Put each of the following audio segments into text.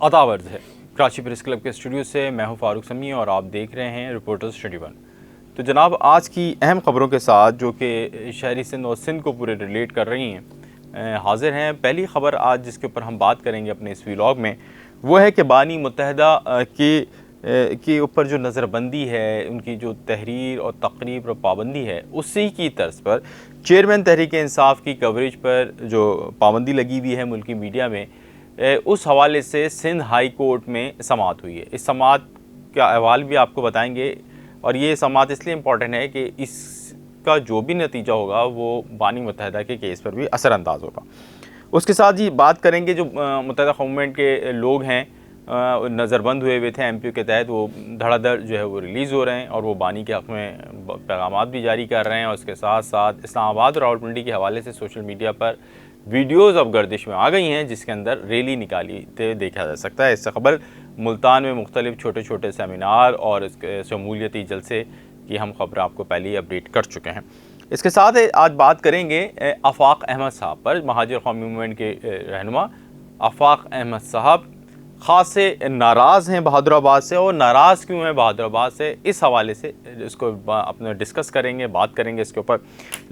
अतावर्ज है Karachi press club के studio से मैं हूं फारूक समी और आप देख रहे हैं रिपोर्टर्स स्टडी वन। तो जनाब, आज की अहम ख़बरों के साथ जो कि शहरी सिंध और सिंध को पूरे रिलेट कर रही हैं हाजिर हैं। पहली ख़बर आज जिसके ऊपर हम बात करेंगे अपने इस व्लॉग में वो है कि बानी मुत्तहदा के ऊपर जो नज़रबंदी है, उनकी जो तहरीर और तकरीब और पाबंदी है, उसी की तर्ज पर चेयरमैन तहरीक इंसाफ की कवरेज पर जो पाबंदी लगी हुई है मुल्की मीडिया में, उस हवाले से सिंध हाई कोर्ट में समाअत हुई है। इस समाअत का अहवाल भी आपको बताएंगे और ये समाअत इसलिए इम्पॉर्टेंट है कि इसका जो भी नतीजा होगा वो बानी मुत्तहदा के केस पर भी असरअंदाज होगा। उसके साथ ही बात करेंगे जो मुत्तहदा गवर्नमेंट के लोग हैं नज़रबंद हुए थे एमपीओ के तहत, वो धड़ाधड़ जो है वो रिलीज़ हो रहे हैं और वो बानी के हक़ में पैगामात भी जारी कर रहे हैं। और उसके साथ साथ इस्लामाबाद और रावलपिंडी के हवाले से सोशल मीडिया पर वीडियोज़ अब गर्दिश में आ गई हैं जिसके अंदर रैली निकाली देखा जा सकता है। इससे खबर मुल्तान में मुख्तलिफ छोटे छोटे सेमिनार और इसके शमूलियती जलसे की हम खबर आपको पहले ही अपडेट कर चुके हैं। इसके साथ आज बात करेंगे आफाक अहमद साहब पर। महाजिर कौमी मूवमेंट के रहनुमा आफाक अहमद साहब ख़ास से नाराज़ हैं बहादुराबाद से, और नाराज़ क्यों हैं बहादुराबाद से, इस हवाले से इसको अपने डिस्कस करेंगे, बात करेंगे इसके ऊपर।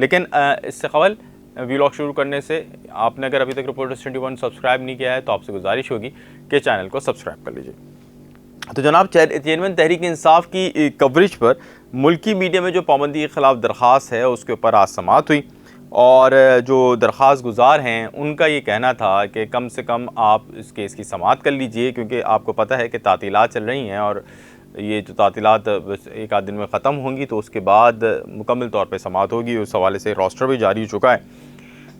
लेकिन इससे कबल व्लॉग शुरू करने से आपने अगर अभी तक रिपोर्टर्स 21 सब्सक्राइब नहीं किया है तो आपसे गुजारिश होगी कि चैनल को सब्सक्राइब कर लीजिए। तो जनाब, चेयरमैन तहरीक इंसाफ की कवरेज पर मुल्की मीडिया में जो पाबंदी के ख़िलाफ़ दरख्वास्त है उसके ऊपर आज समाअत हुई और जो दरख्वास्त गुजार हैं उनका ये कहना था कि कम से कम आप इस केस की समाअत कर लीजिए, क्योंकि आपको पता है कि तातीलात चल रही हैं और ये जो तातीलात बस एक आध दिन में ख़त्म होंगी तो उसके बाद मुकम्मल तौर पे समाअत होगी। उस हवाले से रोस्टर भी जारी हो चुका है।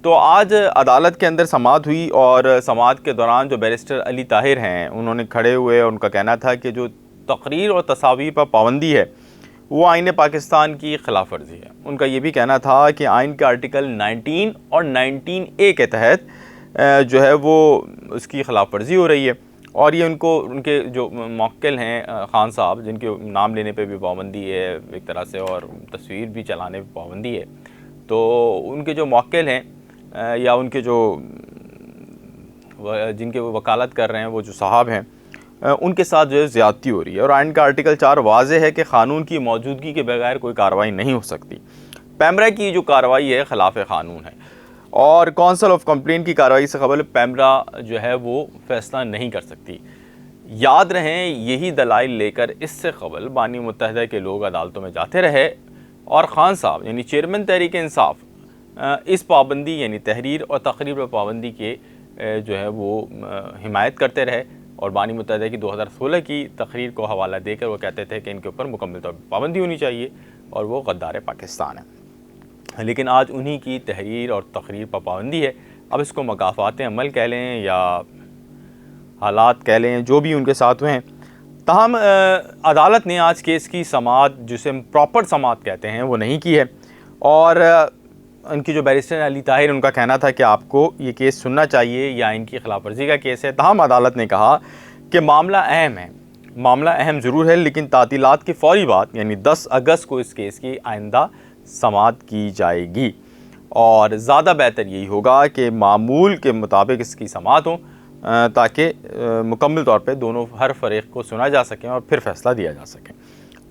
तो आज अदालत के अंदर समाअत हुई और समाअत के दौरान जो बैरिस्टर अली ताहिर हैं उन्होंने खड़े हुए और उनका कहना था कि जो तकरीर और तस्वीर पर पाबंदी है वो आइन पाकिस्तान की खिलाफ वर्जी है। उनका ये भी कहना था कि आइन के आर्टिकल 19 और 19A के तहत जो है वो उसकी खिलाफ वर्जी हो रही है। और ये उनके जो मौक्किल हैं खान साहब, जिनके नाम लेने पे भी पाबंदी है एक तरह से और तस्वीर भी चलाने पे पाबंदी है, तो उनके जो मौक्किल हैं या उनके जो जिनके वो वकालत कर रहे हैं वो जो साहब हैं उनके साथ जो है ज़्यादती हो रही है। और आइन का आर्टिकल 4 वाज़े है कि क़ानून की मौजूदगी के बगैर कोई कार्रवाई नहीं हो सकती। पैमरा की जो कार्रवाई है ख़िलाफ़ क़ानून है और कौंसिल ऑफ कंप्लेंट की कार्रवाई से कबल पैमरा जो है वो फ़ैसला नहीं कर सकती। याद रहें, यही दलाइल लेकर इससे कबल बानी मुत्तहदा के लोग अदालतों में जाते रहे और ख़ान साहब यानी चेयरमैन तहरीक इंसाफ इस पाबंदी यानी तहरीर और तकरीर पर पाबंदी के जो है वो हिमायत करते रहे और बानी मुत्तहदा की 2016 की तकरीर को हवाला देकर वो कहते थे कि इनके ऊपर मुकम्मल तौर पर पाबंदी होनी चाहिए और वो गद्दार पाकिस्तान है। लेकिन आज उन्हीं की तहरीर और तकरीर पर पाबंदी है। अब इसको मकाफ़ात अमल कह लें या हालात कह लें, जो भी उनके साथ हुए हैं, ताहम अदालत ने आज केस की समाअत, जिसे हम प्रॉपर समाअत कहते हैं, वो नहीं की है। और उनकी जो बैरिस्टर अली ताहिर, उनका कहना था कि आपको ये केस सुनना चाहिए या इनकी खिलाफ वर्जी का केस है। ताहम अदालत ने कहा कि मामला अहम है, मामला अहम ज़रूर है, लेकिन तातीलात की फौरी बाद यानी 10 अगस्त को इस केस की आइंदा समाअत की जाएगी और ज़्यादा बेहतर यही होगा कि मामूल के मुताबिक इसकी समाअत हो ताकि मुकम्मल तौर पे दोनों हर फरीक को सुना जा सकें और फिर फ़ैसला दिया जा सके।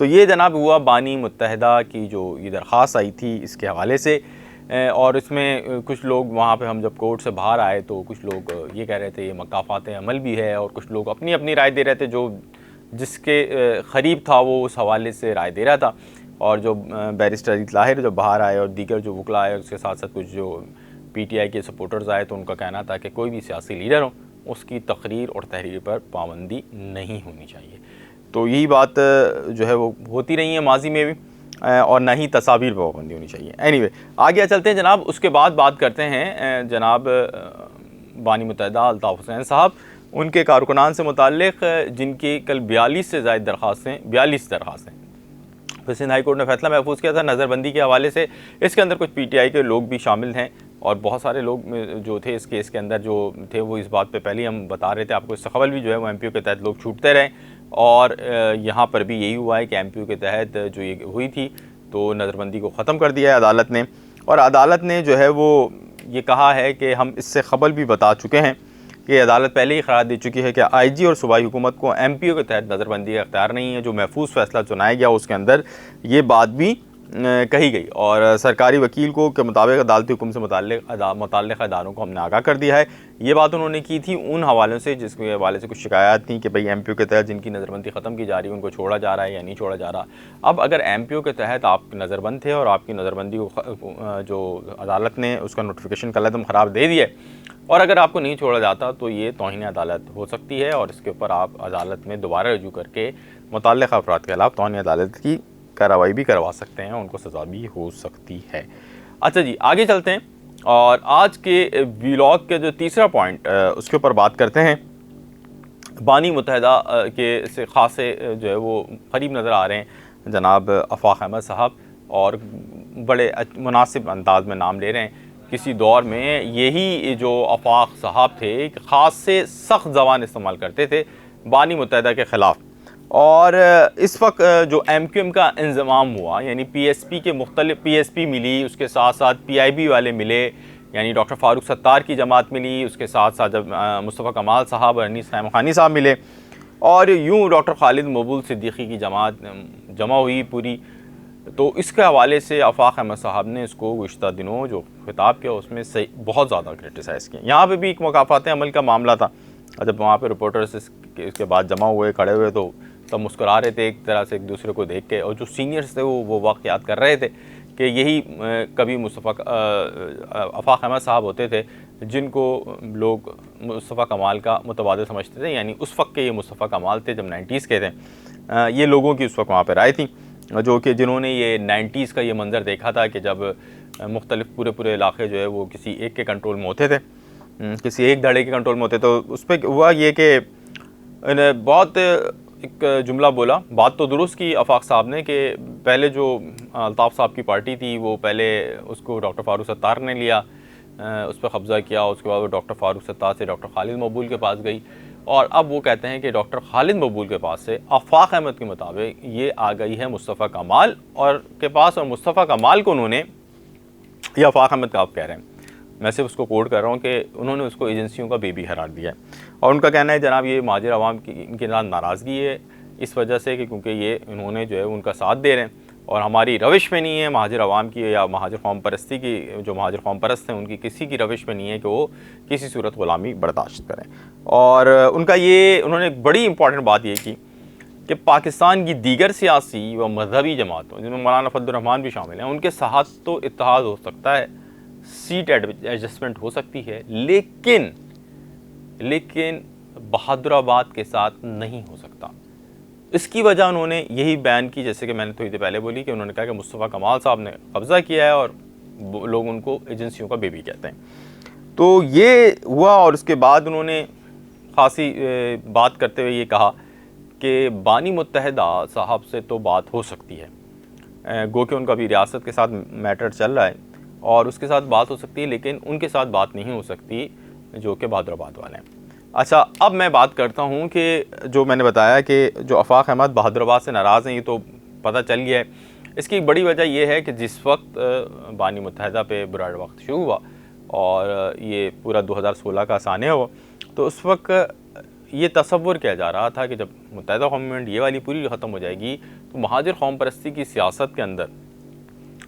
तो ये जनाब हुआ बानी मुत्तहदा की जो ये दरख्वास्त आई थी इसके हवाले से। और इसमें कुछ लोग वहाँ पे, हम जब कोर्ट से बाहर आए तो कुछ लोग ये कह रहे थे ये मकाफ़ात अमल भी है और कुछ लोग अपनी अपनी राय दे रहे थे। जो जिसके क़रीब था वो उस हवाले से राय दे रहा था। और जो बैरिस्टर अली ताहिर जो बाहर आए और दीगर जो वकला आए, उसके साथ साथ कुछ जो PTI के सपोर्टर्स आए, तो उनका कहना था कि कोई भी सियासी लीडर हो उसकी तकरीर और तहरीर पर पाबंदी नहीं होनी चाहिए। तो यही बात जो है वो होती रही है माजी में भी, और ना ही तस्वीर पर पाबंदी होनी चाहिए। एनीवे, आगे चलते हैं जनाब। उसके बाद बात करते हैं जनाब बानी मुत्तहदा अल्ताफ़ हुसैन साहब, उनके कारकुनान से मुताल्लिक़ जिनकी कल 42 से ज़ायद दरख्वास्तें फिर सिंध हाई कोर्ट ने फैसला महफूज किया था नज़रबंदी के हवाले से। इसके अंदर कुछ PTI के लोग भी शामिल हैं और बहुत सारे लोग जो थे इस केस के अंदर जो थे वो इस बात पे पहले ही हम बता रहे थे आपको। इससे कबल भी जो है वो MPO के तहत लोग छूटते रहे और यहाँ पर भी यही हुआ है कि MPO के तहत जो ये हुई थी तो नज़रबंदी को ख़त्म कर दिया है अदालत ने। और अदालत ने जो है वो ये कहा है कि हम इससे कबल भी बता चुके हैं कि अदालत पहले ही करार दे चुकी है कि IG और सूबाई हुकूमत को MPO के तहत नज़रबंदी का इख्तियार नहीं है। जो महफूज फैसला सुनाया गया उसके अंदर ये बात भी कही गई और सरकारी वकील को के मुताबिक अदालती हुक्म से मुताल्लिक़ अदारों को हमने आगाह कर दिया है। ये बात उन्होंने की थी उन हवालों से जिसके हवाले से कुछ शिकायत थी कि भाई MPO के तहत जिनकी नज़रबंदी ख़त्म की जा रही है उनको छोड़ा जा रहा है या नहीं छोड़ा जा रहा। अब अगर MPO के तहत आप नज़रबंद थे और आपकी नज़रबंदी को जो अदालत ने उसका नोटिफिकेशन का कलम ख़रार दे दिया और अगर आपको नहीं छोड़ा जाता तो ये तौहीन अदालत हो सकती है और इसके ऊपर आप अदालत में दोबारा रजू करके मुतल्लिक़ अफराद के खिलाफ तौहीन अदालत की कार्रवाई भी करवा सकते हैं, उनको सज़ा भी हो सकती है। अच्छा जी, आगे चलते हैं और आज के व्लॉग के जो तीसरा पॉइंट उसके ऊपर बात करते हैं। बानी मुत्तहिदा के से ख़ासे जो है वो करीब नज़र आ रहे हैं जनाब आफाक अहमद साहब और बड़े मुनासिब अंदाज में नाम ले रहे हैं। किसी दौर में यही जो आफाक साहब थे एक ख़ास से सख्त ज़बान इस्तेमाल करते थे बानी मुत्तहिदा के ख़िलाफ़ और इस वक्त जो MQM का इंज़माम हुआ यानी PSP के मुख्तलिफ PSP मिली, उसके साथ साथ PIB वाले मिले यानी डॉक्टर फ़ारूक सत्तार की जमात मिली, उसके साथ साथ जब मुस्तफ़ा कमाल साहब और अनीस खानी साहब मिले और यूँ डॉक्टर खालिद मकबूल सिद्दीकी की जमात जमा हुई पूरी। तो इसके हवाले से आफाक अहमद साहब ने इसको गुज़िश्ता दिनों जो खिताब किया उसमें सही बहुत ज़्यादा क्रिटिसाइज़ किया। यहाँ पे भी एक मुकाफ़ात अमल का मामला था, जब वहाँ पे रिपोर्टर्स इसके बाद जमा हुए खड़े हुए तो तब मुस्कुरा रहे थे एक तरह से एक दूसरे को देख के और जो सीनियर्स थे वो वक्त याद कर रहे थे कि यही कभी आफाक अहमद साहब होते थे जिनको लोग मुस्तफ़ा कमाल का मुतबादिल समझते थे। यानी उस वक्त के ये मुस्तफ़ा कमाल थे जब 90s के थे। ये लोगों की उस वक्त वहाँ पर राय थी जो कि जिन्होंने ये 90s का ये मंज़र देखा था कि जब मुख्तलिफ पूरे इलाके जो है वो किसी एक के कंट्रोल में होते थे, किसी एक धड़े के कंट्रोल में होते। तो उस पर हुआ ये कि इन्हें बहुत एक जुमला बोला, बात तो दुरुस्त की आफाक साहब ने कि पहले जो अल्ताफ़ साहब की पार्टी थी वो पहले उसको डॉक्टर फ़ारूक सत्तार ने लिया, उस पर कब्ज़ा किया, उसके बाद वो डॉक्टर फ़ारूक सत्तार से डॉक्टर खालिद मकबूल के पास गई और अब वो कहते हैं कि डॉक्टर खालिद मकबूल के पास से आफाक अहमद के मुताबिक ये आ गई है मुस्तफ़ा कमाल और के पास और मुस्तफ़ा कमाल को उन्होंने ये आफाक अहमद का आप कह रहे हैं, मैं सिर्फ उसको कोट कर रहा हूँ कि उन्होंने उसको एजेंसियों का बेबी करार दिया है और उनका कहना है जनाब ये महाजिर अवाम की इनके साथ नाराज़गी है इस वजह से कि क्योंकि ये इन्होंने जो है उनका साथ दे रहे हैं और हमारी रविश में नहीं है महाजिर अवाम की या महाजिर कौम परस्ती की, जो महाजिर कौम परस्त हैं उनकी किसी की रविश में नहीं है कि वो किसी सूरत ग़ुलामी बर्दाश्त करें। और उनका ये उन्होंने एक बड़ी इंपॉर्टेंट बात ये की कि पाकिस्तान की दीगर सियासी व मजहबी जमातों जिनमें मौलाना फजलुर रहमान भी शामिल हैं उनके साथ तो इत्तेहाद हो सकता है, सीट एडजस्टमेंट हो सकती है, लेकिन बहादुराबाद के साथ नहीं हो सकता। इसकी वजह उन्होंने यही बयान की जैसे कि मैंने थोड़ी देर पहले बोली कि उन्होंने कहा कि मुस्तफ़ा कमाल साहब ने कब्ज़ा किया है और लोग उनको एजेंसियों का बेबी कहते हैं। तो ये हुआ और उसके बाद उन्होंने खासी बात करते हुए ये कहा कि बानी मुत्तहिदा साहब से तो बात हो सकती है, गो कि उनका भी रियासत के साथ मैटर चल रहा है और उसके साथ बात हो सकती है, लेकिन उनके साथ बात नहीं हो सकती जो कि बहादुराबाद वाले हैं। अच्छा, अब मैं बात करता हूँ कि जो मैंने बताया कि जो आफाक अहमद बहादुराबाद से नाराज़ हैं ये तो पता चल गया है। इसकी एक बड़ी वजह यह है कि जिस वक्त बानी मुत्तहिदा पे बुरा वक्त शुरू हुआ और ये पूरा 2016 का सानिया हुआ तो उस वक्त ये तसव्वुर किया जा रहा था कि जब मुत्तहिदा कौम मूवमेंट ये वाली पूरी ख़त्म हो जाएगी तो महाजिर कौम परस्ती की सियासत के अंदर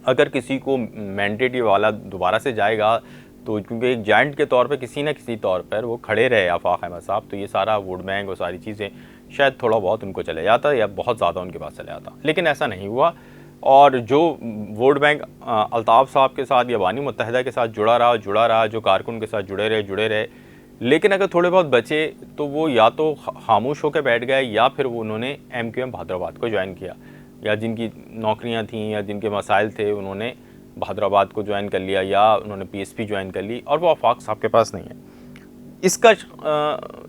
अगर किसी को मैंडेट ये वाला दोबारा से जाएगा तो क्योंकि एक जाइंट के तौर पे किसी न किसी तौर पर वो खड़े रहे आफाक अहमद साहब, तो ये सारा वोट बैंक और सारी चीज़ें शायद थोड़ा बहुत उनको चले जाता या बहुत ज़्यादा उनके पास चले जाता, लेकिन ऐसा नहीं हुआ। और जो वोट बैंक अल्ताफ़ साहब के साथ या बानी मुत्तहिदा के साथ जुड़ा रहा, जो कारकुन के साथ जुड़े रहे, लेकिन अगर थोड़े बहुत बचे तो वो या तो खामोश होकर बैठ गए या फिर वो उन्होंने MQM बहादुराबाद को ज्वाइन किया, या जिनकी नौकरियां थीं या जिनके मसाइल थे उन्होंने बहादुराबाद को ज्वाइन कर लिया या उन्होंने PSP ज्वाइन कर ली और वो आफाक साहब के पास नहीं है। इसका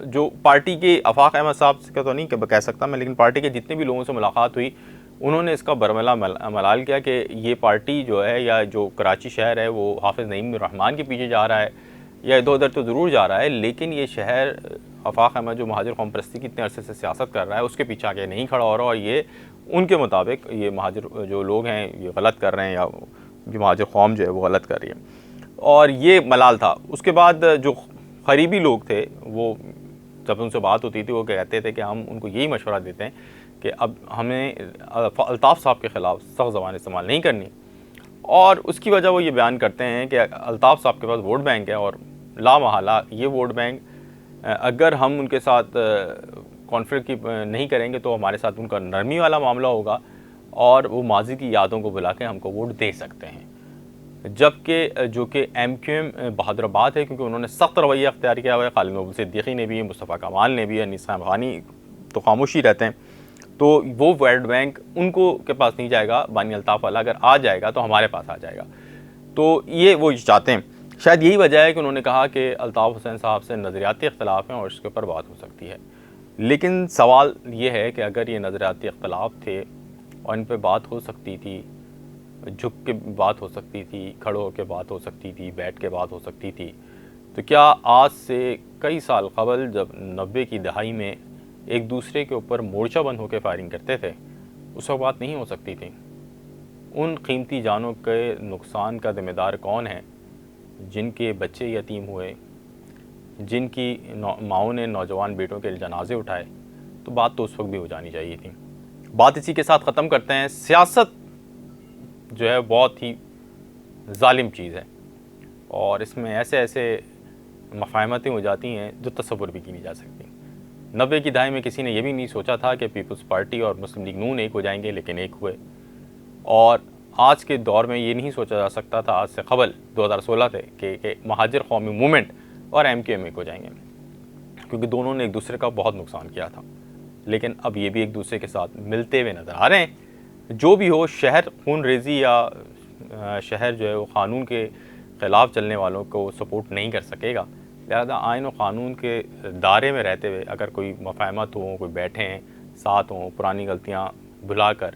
जो पार्टी के आफाक अहमद साहब का तो नहीं कह सकता मैं, लेकिन पार्टी के जितने भी लोगों से मुलाकात हुई उन्होंने इसका बरमला मलाल किया कि ये पार्टी जो है या जो कराची शहर है वो हाफिज़ नईम रहमान के पीछे जा रहा है या इधर उधर तो ज़रूर जा रहा है, लेकिन ये शहर आफाक अहमद जो महाजिर कौम परस्ती की इतने अरसे से सियासत कर रहा है उसके पीछे आगे नहीं खड़ा हो रहा और ये उनके मुताबिक ये महाजिर जो लोग हैं ये गलत कर रहे हैं या कि महाजिर कौम जो है वो गलत कर रही है। और ये मलाल था। उसके बाद जो करीबी लोग थे वो, जब उनसे बात होती थी वो कहते थे कि हम उनको यही मशवरा देते हैं कि अब हमें अल्ताफ़ साहब के ख़िलाफ़ सख्त ज़बान इस्तेमाल नहीं करनी। और उसकी वजह वो ये बयान करते हैं कि अल्ताफ़ साहब के पास वोट बैंक है और लामहला ये वोट बैंक अगर हम उनके साथ कॉन्फ्लिक्ट की नहीं करेंगे तो हमारे साथ उनका नरमी वाला मामला होगा और वो माजी की यादों को बुला के हमको वोट दे सकते हैं। जबकि जो कि MQM बहादुराबाद है, क्योंकि उन्होंने सख्त रवैया अख्तियार किया हुआ है, खालिद महबूब सिद्दीकी ने भी, मुस्तफ़ा कमाल ने भी, अनीस खानी तो खामोशी रहते हैं, तो वो वोट बैंक उनको के पास नहीं जाएगा, बानी अल्ताफ़ वाला अगर आ जाएगा तो हमारे पास आ जाएगा। तो ये वो चाहते हैं। शायद यही वजह है कि उन्होंने कहा कि अल्ताफ़ हुसैन साहब से नज़रियाती इख्तलाफ हैं और इसके ऊपर बात हो सकती है। लेकिन सवाल ये है कि अगर ये नज़रियाती इख्तलाफ थे और इन पर बात हो सकती थी, झुक के बात हो सकती थी, खड़े होकर बात हो सकती थी, बैठ के बात हो सकती थी, तो क्या आज से कई साल कबल जब 90 की दहाई में एक दूसरे के ऊपर मोर्चा बंद होकर फायरिंग करते थे उस वक्त बात नहीं हो सकती थी? उन कीमती जानों के नुकसान का ज़िम्मेदार कौन है जिनके बच्चे यतीम हुए, जिनकी माओं ने नौजवान बेटों के जनाजे उठाए? तो बात तो उस वक्त भी हो जानी चाहिए थी। बात इसी के साथ ख़त्म करते हैं। सियासत जो है बहुत ही जालिम चीज़ है और इसमें ऐसे ऐसे मफाहमतें हो जाती हैं जो तसव्वुर भी की नहीं जा सकती। 90 की दहाई में किसी ने यह भी नहीं सोचा था कि पीपल्स पार्टी और मुस्लिम लीग नून एक हो जाएंगे, लेकिन एक हुए। और आज के दौर में ये नहीं सोचा जा सकता था आज से कबल 2016 थे कि महाजिर कौमी मूवमेंट और MQM एक हो जाएंगे, क्योंकि दोनों ने एक दूसरे का बहुत नुकसान किया था। लेकिन अब ये भी एक दूसरे के साथ मिलते हुए नज़र आ रहे हैं। जो भी हो, शहर खून रेजी या शहर जो है वो क़ानून के ख़िलाफ़ चलने वालों को सपोर्ट नहीं कर सकेगा। लिहाजा आइन और क़ानून के दायरे में रहते हुए अगर कोई मफाहमत हो, कोई बैठे हैं साथ हों, पुरानी गलतियाँ भुलाकर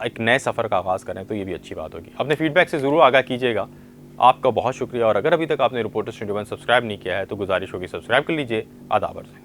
एक नए सफ़र का आगाज़ करें तो ये भी अच्छी बात होगी। अपने फीडबैक से ज़रूर आगाह कीजिएगा। आपका बहुत शुक्रिया। और अगर अभी तक आपने रिपोर्टर्स 21 सब्सक्राइब नहीं किया है तो गुजारिश होगी सब्सक्राइब कर लीजिए। आदाब अर्ज़।